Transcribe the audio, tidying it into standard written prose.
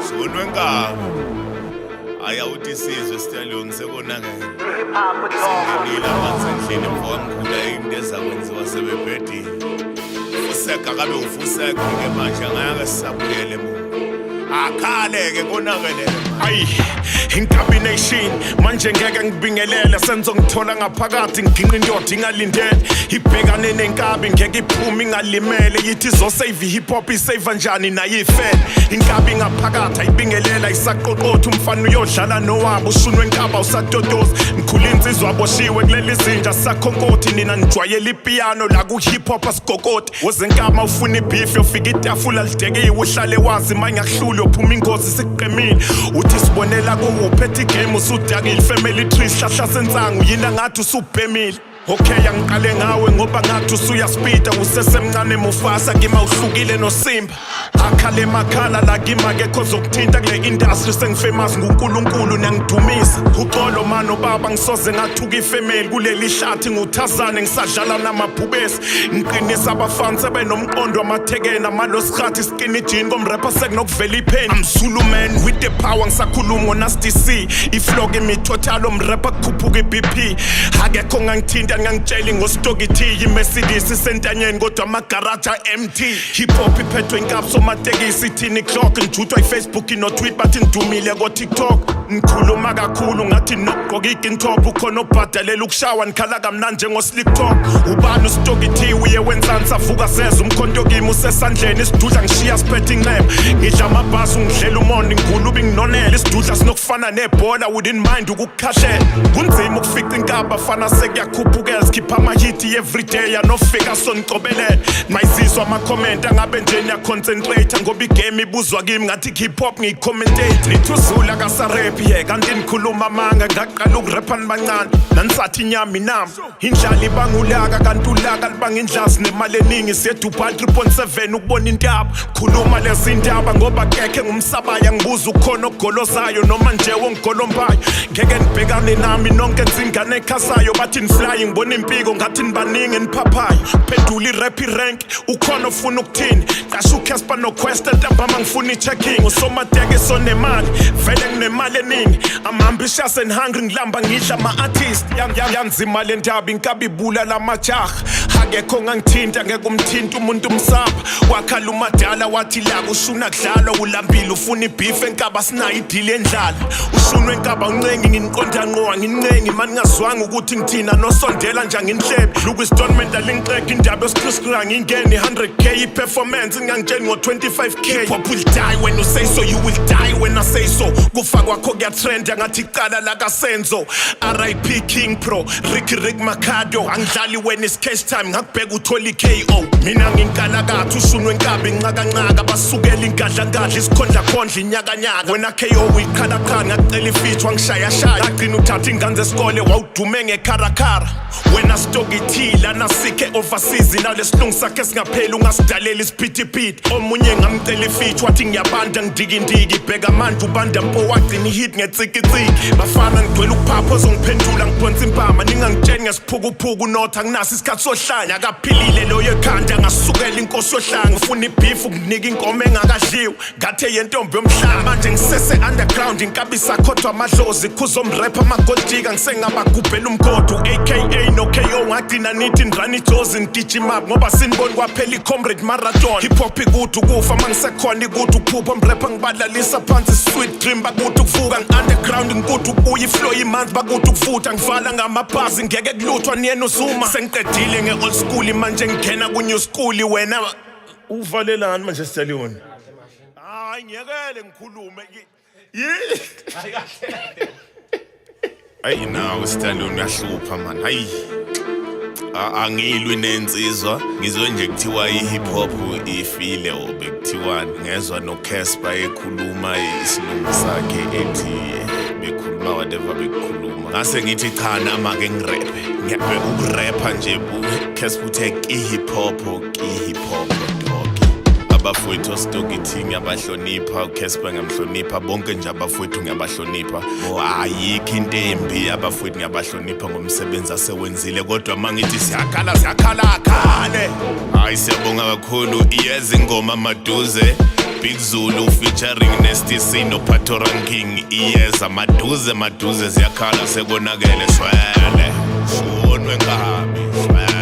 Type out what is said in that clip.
Sonwenkabi ayawuthi isizwe Stallion sekonakele singenile amanzi endlini mfowamkhulu into ezakwenziwa sebebhedile ufuseka kabe ufuseka-ke manje angeke sisabuyele muntu akhale-ke konakele ayi incabination manje ngeke ngibingelele senzongithola ngaphakathi ngiginqa indoda ingalindele ibhekane nenkabi ngeke iphume ingalimele yithi izosave i-hip-hop isave njani naye ifele inkabi ngaphakathi ayibingelela isaqoqotha umfana uyodlala nowabo ushunwe nkaba usatotoza ngikhula insizwa aboshiwe kuleli zinja sakhonkoti nina nijwayela ipiyano la ku-hip-hop asigokoti wozenkama ufuna ibhifi yofika itafula lidekiwe uhlale wazi manyakuhlule yophuma ingozi sikuqemile uthi sibonela kuwuphethe igame usudakile family tree sihlahla sensangu yina ngathi usubhemile okay angiqale ngawe ngoba ngathi usuyaspeeda usesemncane Mufasa ngima uhlukile noSimba akhale makhala la ngima kekho zokuthinta kule industry sengifamous nguNkulunkulu nangidumisa uxolo mano baba ngisoze ngathuka ifamily kuleli hlathi nguThazane ngisadlala namabhubesi ngiqinisa abafans sebenomqondo amathekena malo sikhathi skinny jean komrapper sekunokuvela ipheni I'm Zulu man with the power ngisakhuluma ngoNasty C iflow imithotalo mrapper kukhuphuka iBP akekho ngangithinta ngangitsheli ngostoki T iMercedes isentanyeni kodwa amagaraja empty hip hop iphethwe inkapso somatekisi thini clock njutwa iFacebook no-tweet bathi ndumile ko-TikTok ngikhuluma kakhulu ngathi nokugqoka igintop ukhona obhadalela ukushawa nikhala kamnandi njengoslick talk ubani ustoki T uye wenzani savuka seza umkhonto kimi usesandleni isidudla ngishiya siphethe inxeba ngidla amabhasi ungidlela umondi ngigulubi nginonela isidudla sinokufana nebhola wouldn't mind ukukukhashela kunzima ukufica inkaba fana sekuyakhuphuka sikhipha amahiti everyday yanofika sonicobelele mayizizwa ama-comment angabe nje niyaconcentrate ngoba igame ibuzwa kimi ngathi hip hop ngiyicommentate nithuzula kasarap ye kanti nikhuluma amanga ngaqala ukurapha nibancane nanisathi inyama inami indlala ibangulaka kanti ulaka libanga indlazi nemali eningi siyeDubai 3.7 ukubona intaba khuluma lezi ndaba ngoba kekhe ngumsabaya ngibuza ukhona ogolozayo noma nje wongigolombayo ngeke nibhekane nami nonke nzingane ekhasayo bathi nifly ngibona impiko ngathi nibaningi niphaphayo phendula irap rank ukhona ofuna ukuthini qasha uCasper noQuest ntambama ngifuna ichecking usomateke sonemali vele nginemali eningi I'm ambitious and hungry ngilamba ngidla ama-artist yanzima le ndaba inkabi ibula lamajaha akekho ngangithinta ngeke umthinta umuntu umsapha wakhala umadala wathi la kushuna kudlalwa ulambile ufuna ibhifu enkaba sinayo idili endlala ushunwe enkaba uncengi nginiqonda nqowa ngincengi mani ngazwanga ukuthi ngithina nosondela nje nginhlebi luku-installment alingiqeka indaba yosikhriskra ngingene 100k i-performance ngangitsheni ngo-25k hip hop will die when you say so you will die when I say so kufa kwakho kuyatrenda ngathi iqala lakasenzo RIP King Pro Rick Makado angidlali when it's cash time ngakubheka uthola i-KO mina nginkalakatha ushunwe enkabi nqaka basukela ingadla isikhondla inyakanyaka wena KO uyikhalakhala ngakucela ifeature wangishayashaya ngagcina uthatha ingane zesikole wawudume ngekharakara wena stoki T lana sikhe overseas nalesilungu sakhe singapheli ungasidalela isiphithiphithi omunye ngamcela ifeature wathi ngiyabanda ngidikindiki bheka manje ubanda mpo wagcina ihit ngetsikitsiki bafana ngigcwele ukuphapha ozongiphendula ngiphonsa impama ningangitsheni ngesiphukuphuku notha nginaso isikhathi sohlanya akaphilile loyo ekhanda angasukela inkosi yohlanga ufuna ibhifu nginika inkomo engakadliwe ngathe yentombi yomhlanga manje ngisese underground inkabi sakhothwa amadlozi khuzomrapha amagoldika ngisengabagubhela umgodo aka no KO ngagcina nithi ndrani idlozi ngigijima ngoba siniboni kwaphela i-comrade marathon hip hop ikuthi ukufa mangisekhona ikuthi ukuphupha mrapha ngibadlalisa phansi sweet dream bakuthi ukuvuka ngi-underground ngikuthi ukubuya iflow imanzi bakuthi ukuvutha ngivala ngamabhazi ngeke kuluthwa niyena uzuma sengiqedile nge-old school manje ngingena ku-new school wena uvalelani manje Stallion hayi ngiyekele ngikhulume hayi nawe Stallion uyahlupha man hayi angilwi nensizwa ngizwe nje kuthiwa i-hip hop ifile obekuthiwani ngezwa noCasper ekhuluma isilungu sakhe ethi bekhuluma whatever bekukhuluma ngase ngithi cha nama-ke ngiraphe ngiyabe ukurapha nje uCasper uthe i-hip hop abafowethu ostoki T ngiyabahlonipha uCasper ngiyamhlonipha bonke nje abafowethu ngiyabahlonipha ayikho into embi abafowethu ngiyabahlonipha ngomsebenzi asewenzile kodwa mangithi siyakhala akhale hayi siyabonga kakhulu iyeza ingoma Maduze Big Zulu featuring Nasty C no Pato Ranking iyeza Maduze ziyakhala sekonakele shwele shonwe ngabi shwele